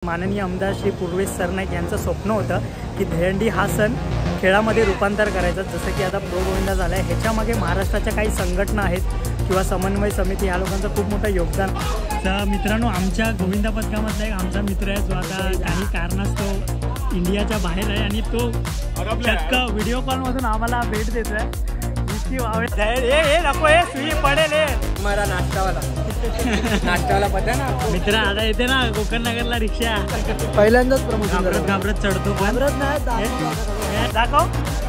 माननीय आमदार श्री पूर्वेश सरनाईक यांचं स्वप्न होतं की दहीहंडी हा सण खेळामध्ये रूपांतर करायचं, जसं की आता प्रो गोविंदा झाला आहे। ह्याच्यामागे महाराष्ट्राच्या काही संघटना आहेत किंवा समन्वय समिती, ह्या लोकांचं खूप मोठं योगदान। तर मित्रांनो, आमच्या गोविंदा पथकामधला एक आमचा मित्र आहे जो आता काही कारणास्तव इंडियाच्या बाहेर आहे आणि तो चक्क व्हिडिओ कॉलमधून आम्हाला भेट देतो आहे। नको हे सुई पडेल हमारा नाश्तावाला पता ना मित्र आता येते ना कोकण नगरला रिक्षा पहिल्यांदाच प्रमोशन घाबरत चढतो दाखव।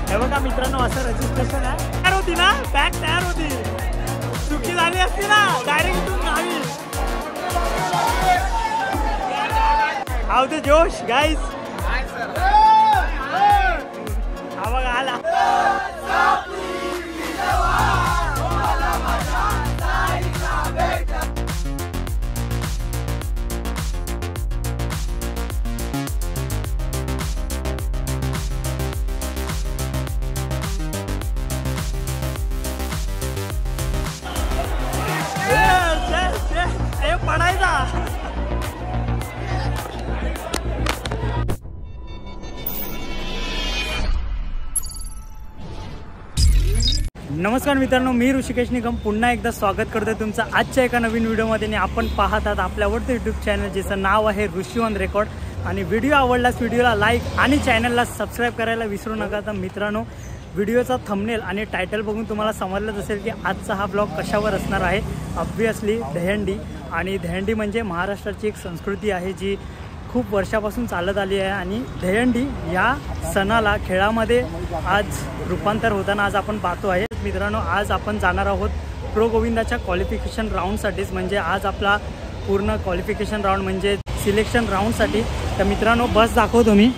हे बघा मित्रांनो, असं रजिस्ट्रेशन आहे, तयार होती ना बॅग, तयार होती, चुकी झाली असती ना डायरेक्ट इथून गावी। हाव द जोश गाईज, हा बघा आला। नमस्कार मित्रांनो, मी ऋषिकेश निगम पुन्हा एकदा स्वागत करतो तुमचं आजच्या एका नवीन व्हिडिओमध्ये। आणि आपण पाहत आहात आपल्या आवडतं यूट्यूब चॅनल ज्याचं नाव आहे ऋषी ऑन रेकॉर्ड। आणि व्हिडिओ आवडल्यास व्हिडिओला लाईक आणि चॅनलला सबस्क्राईब करायला विसरू नका। तर मित्रांनो, व्हिडिओचा थंबनेल आणि टायटल बघून तुम्हाला समजलंच असेल की आजचा हा ब्लॉग कशावर असणार आहे। ऑब्व्हियसली दहीहंडी। आणि दहीहंडी म्हणजे महाराष्ट्राची एक संस्कृती आहे जी खूप वर्षापासून चालत आली आहे। आणि दहीहंडी या सणाला खेळामध्ये आज रूपांतर होताना आज आपण पाहतो आहे। मित्रांनो, आज आपण जाणार आहोत प्रो गोविंदाच्या क्वालिफिकेशन राऊंडसाठीच, म्हणजे आज आपला पूर्ण क्वालिफिकेशन राऊंड म्हणजे सिलेक्शन राऊंडसाठी। तर मित्रांनो, बस दाखवतो मी।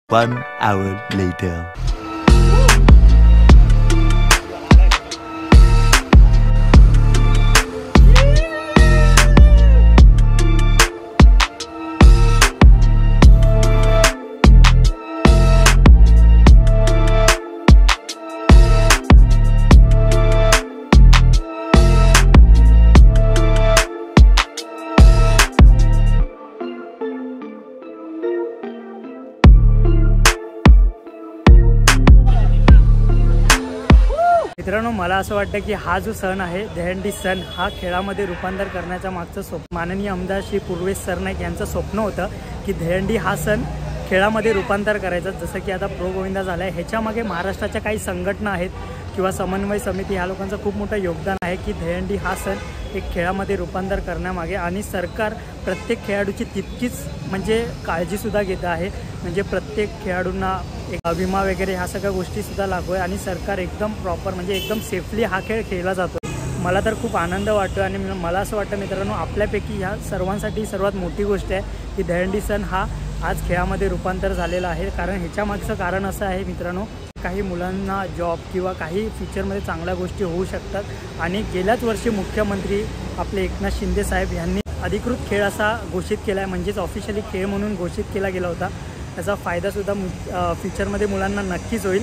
One hour later. मित्रांनो, मला असं वाटतं की हा जो सण आहे दहीहंडी सण हा खेळामध्ये रूपांतर करण्याच्या मागचं स्वप्न माननीय आमदार श्री पूर्वेश सरनाईक यांचं स्वप्न होतं की दहीहंडी हा सण खेळामध्ये रूपांतर करायचं, जसं की आता प्रो गोविंदा झाला आहे। ह्याच्यामागे महाराष्ट्राच्या काही संघटना आहेत किंवा समन्वय समिती, ह्या लोकांचं खूप मोठं योगदान आहे की दहीहंडी हा सण एक खेळामध्ये रूपांतर करण्यामागे। आणि सरकार प्रत्येक खेळाडूची तितकीच म्हणजे काळजीसुद्धा घेत आहे, म्हणजे प्रत्येक खेळाडूंना एक विमा वगैरे ह्या सगळ्या गोष्टीसुद्धा लागू आहे। आणि सरकार एकदम प्रॉपर म्हणजे एकदम सेफली हा खेळ खेळला जातो। मला तर खूप आनंद वाटतो। आणि मला असं वाटतं मित्रांनो, आपल्यापैकी ह्या सर्वांसाठी सर्वात मोठी गोष्ट आहे की दहीहंडी सण हा आज खेळामध्ये रूपांतर झालेला आहे। कारण ह्याच्यामागचं कारण असं आहे मित्रांनो, काही मुलांना जॉब किंवा काही फ्युचरमध्ये चांगल्या गोष्टी होऊ शकतात। आणि गेल्याच वर्षी मुख्यमंत्री आपले एकनाथ शिंदे साहेब यांनी अधिकृत खेळ असा घोषित केला आहे, म्हणजेच ऑफिशियली खेळ म्हणून घोषित केला गेला होता। त्याचा फायदासुद्धा फ्युचरमध्ये मुलांना नक्कीच होईल।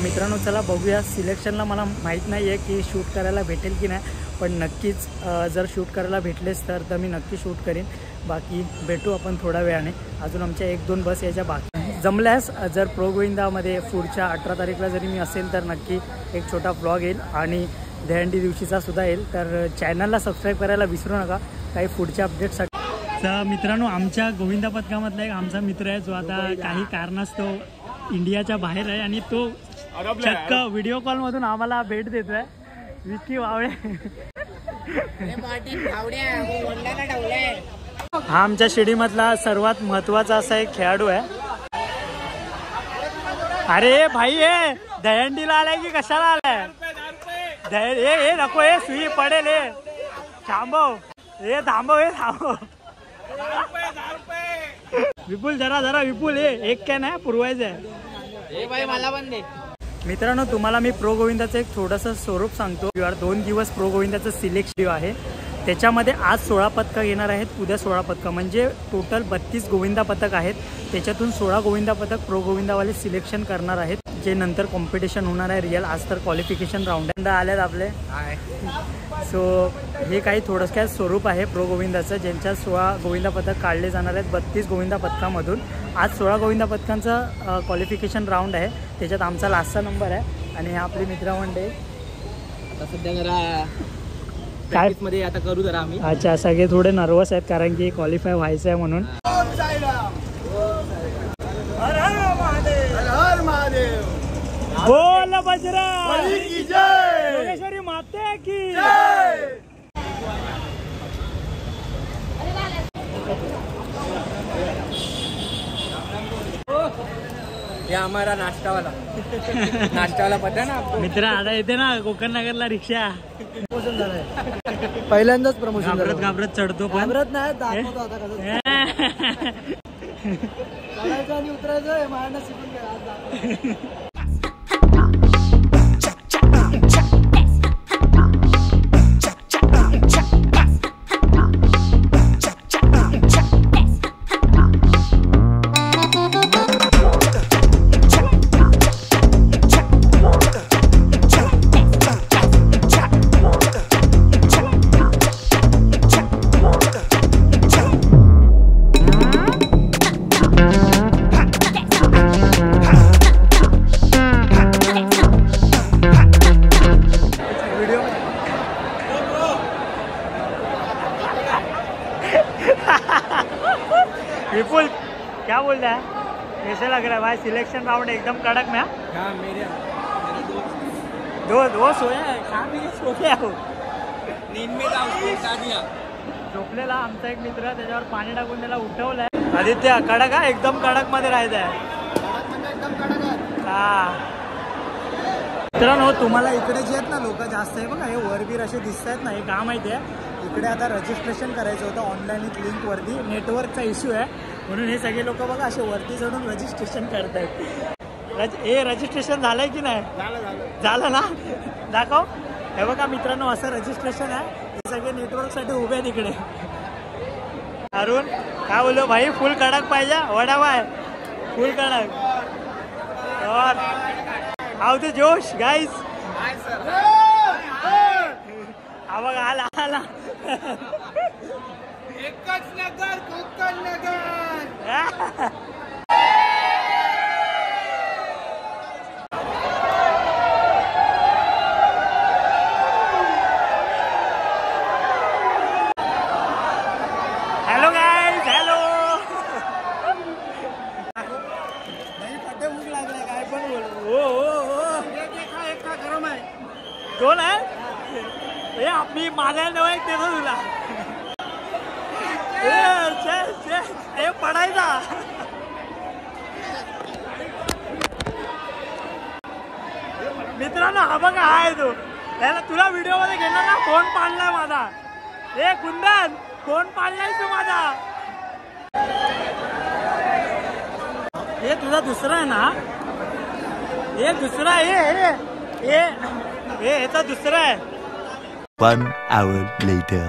मित्रांनो, चला बघूया सिलेक्शनला। मला माहीत नाही आहे की शूट करायला भेटेल की नाही, पण नक्कीच जर शूट करायला भेटलेच तर मी नक्की शूट करीन। बाकी भेटू आपण थोड्या वेळाने, अजून आमच्या 1-2 बस यायच्या बाकी। जमल्यास जर प्रो गोविंदामध्ये पुढच्या 18 तारीखला जरी मी असेल तर नक्की एक छोटा ब्लॉग येईल आणि दहीहंडी दिवशीचा सुद्धा येईल। तर चॅनलला सबस्क्राईब करायला विसरू नका काही पुढच्या अपडेटसाठी। तर मित्रांनो, आमच्या गोविंदा पथकामधला एक आमचा मित्र आहे जो आता काही कारणास्तव इंडियाच्या बाहेर आहे आणि तो चक्क व्हिडिओ कॉलमधून आम्हाला भेट देतोय। विकी वावळे हा आमच्या शिडीमधला सर्वात महत्वाचा असा एक खेळाडू आहे. अरे भाई हे दहीहंडीला आलाय की कशाला आलाय? हे नको हे सुई पडेल हे. थांबव हे थांबव हे थांबव. विपुल जरा विपुल हे एक कॅन आहे पुरवायचं आहे. भाई मला पण दे. मित्रांनो तुम्हाला मी प्रो गोविंदाचं एक थोडंसं स्वरूप सांगतो. 2 दिवस प्रो गोविंदाचं सिलेक्शन आहे. त्याच्यामध्ये आज 16 पदकं येणार आहेत, उद्या 16 पदकं, म्हणजे टोटल 32 गोविंदा पदक आहेत. त्याच्यातून 16 गोविंदा पदक प्रो गोविंदावाले सिलेक्शन करणार आहेत, जे नंतर कॉम्पिटिशन होणार आहे रिअल. आज तर क्वालिफिकेशन राऊंड आल्यात आपले. सो हे काही थोडंसं काय स्वरूप आहे प्रो गोविंदाचं, ज्यांच्या 16 गोविंदा पदक काढले जाणार आहेत 32 गोविंदा पदकामधून. आज 16 गोविंदा पदकांचं क्वालिफिकेशन राऊंड आहे. त्याच्यात आमचा लास्टचा नंबर आहे आणि हे आपली मित्रमंडळी. आता सध्या जरा प्रॅक्टिस मध्ये आता करू जरा आम्ही. अच्छा, सगळे थोडे नर्वस आहेत कारण की क्वालिफाय व्हायचं आहे म्हणून. बोल बजरंग की जय, योगेश्वरी माते की जय. हे हमारा नाश्तावाला पता है ना आपको? मित्र आता येते ना कोकण नगरला रिक्षा. पहिल्यांदाच प्रमोशन घाबरत चढतो पण घाबरत नाही. दाखवतो आता कसं चढायचं आणि उतरायचं. माझ्या शिकून विपुल क्या बोल रहा है? कैसे लग रहा है भाई सिलेक्शन राउंड एकदम कड़क में? हाँ मेरे दो सोया है सो गया हो. नींद में था उसको उठा दिया. झोपलेला आमचा एक मित्र त्याच्यावर पाणी टाकून त्याला उठवलंय. आदित्य कडक आहे एकदम कडक मध्ये राहायचं आहे. हा मित्रांनो तुम्हाला इकडे जे आहेत ना लोक जास्त आहे बघा, हे वरबीर असे दिसत आहेत ना, हे का माहिती आहे इकडे आता रजिस्ट्रेशन करायचं होतं ऑनलाईन लिंकवरती. नेटवर्कचा इश्यू आहे म्हणून हे सगळे लोक बघा असे वरती चढून रजिस्ट्रेशन करत आहेत. हे रजिस्ट्रेशन झालंय की नाही? झालं ना? दाखव. हे बघा मित्रांनो असं रजिस्ट्रेशन आहे. हे सगळे नेटवर्कसाठी उभे आहेत इकडे. अरुण काय बोललो भाई? फुल कडक पाहिजे वडावा आहे, फुल कडक. और हाउ द जोश गाइस? हा बघा आला आला. एकच Nagar Konkan Nagar. Hello guys, hello. नाही पट्टे भूक लागलाय काय पण बोल. हो एक गरम आहे. दोन आहे हे आपली माझ्या नव एक देतो तुला. हे पडायचा. मित्रांनो हा बघा हा आहे तो. त्याला तुला व्हिडिओ मध्ये घेणार ना, फोन पाडलाय माझा. हे कुंदन फोन पाडलाय तू माझा. हे तुझा दुसरा आहे ना? हे दुसरा आहे. हे ह्याचा दुसरा आहे. 1 hour later.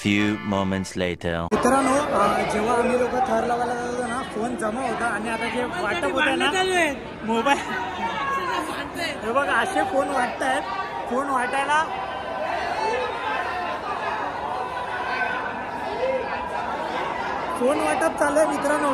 few moments later. मित्रांनो जेव्हा आम्ही लोक थर लावायला जातो ना फोन जमा होता आणि आता जे वाटप होतं ना मोबाईल हे बघा असे फोन वाटतायत. फोन वाटायला फोन वाटप चालू आहे मित्रांनो.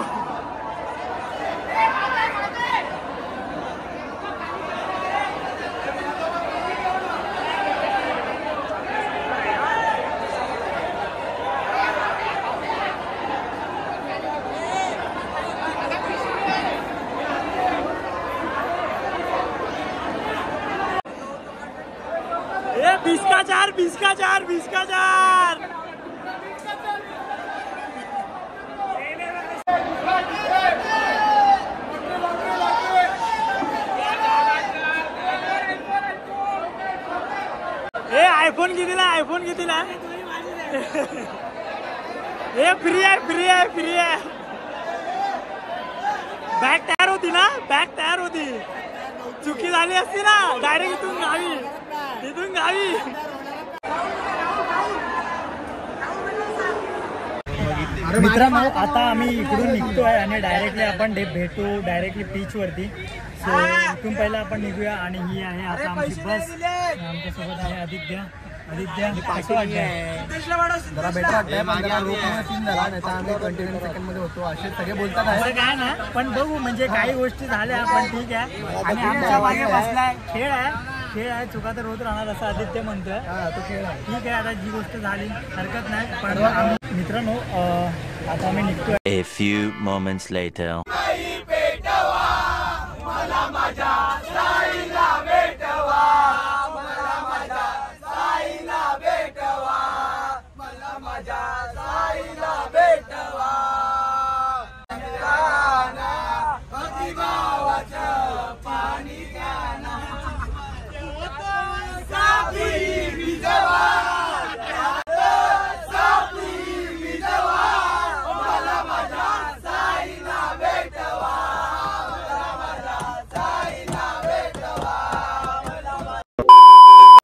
भीष्टाचार भीष्टाचार भीष्टाचार. आयफोन कितीला आयफोन कितीला हे फ्री आहे फ्री आहे फ्री आहे. बॅग तयार होती ना बॅग तयार होती. चुकी झाली असती ना डायरेक्ट इथून गावी इथून गावी. मित्रांनो आता आम्ही इकडून निघतोय आणि डायरेक्टली आपण भेटू डायरेक्टली बीच वरती. सो इथून पहिला आपण निघूया आणि ही आहे आता आमची बस. आमच्यासोबत आहे आदित्य. आदित्य कसं वाटतंय? जरा बेटर वाटतंय पण जरा रोपमुळे सीन झाला नाही तर आम्ही 29 सेकंडमध्ये होतो असे सगळे बोलतात आहे. काय ना पण बघू म्हणजे काही गोष्टी झाल्या पण ठीक आहे. आणि आमच्या मागे बसलाय खेळ आहे चुका तर होत राहणार असं आदित्य म्हणतोय. तो खेळ आहे. ठीक आहे आता जी गोष्ट झाली हरकत नाही. पण आम्ही मित्रांनो आता आम्ही निघतोय. A few moments later.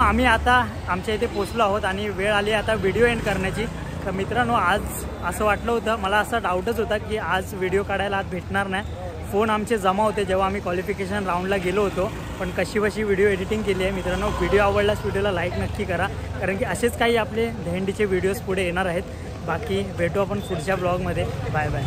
आम्ही आता आमच्या इथे पोचलो आहोत आणि वेळ आली आता व्हिडिओ एंड करण्याची. तर मित्रांनो आज असं वाटलं होतं मला असा डाऊटच होता की आज व्हिडिओ काढायला आज भेटणार नाही. फोन आमचे जमा होते जेव्हा आम्ही क्वालिफिकेशन राऊंडला गेलो होतो. पण कशी व्हिडिओ एडिटिंग केली आहे. मित्रांनो व्हिडिओ आवडल्यास व्हिडिओला लाईक नक्की करा कारण की असेच काही आपले दहीहंडीचे व्हिडिओज पुढे येणार आहेत. बाकी भेटू आपण पुढच्या ब्लॉगमध्ये. Bye bye.